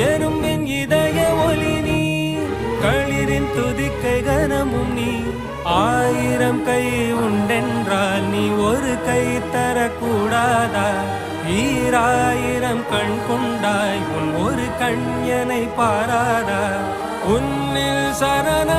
எறும்பின் இதய ஒலி நீ, களிரின் துதிக்கை கனமும் நீ. 1000 கை உண்டென்றால் நீ ஒரு கை தரக்கூடாதா? 1000 கண் கொண்டாய் உன் ஒரு கண் என்னை பாராதா? உன்னில் சரண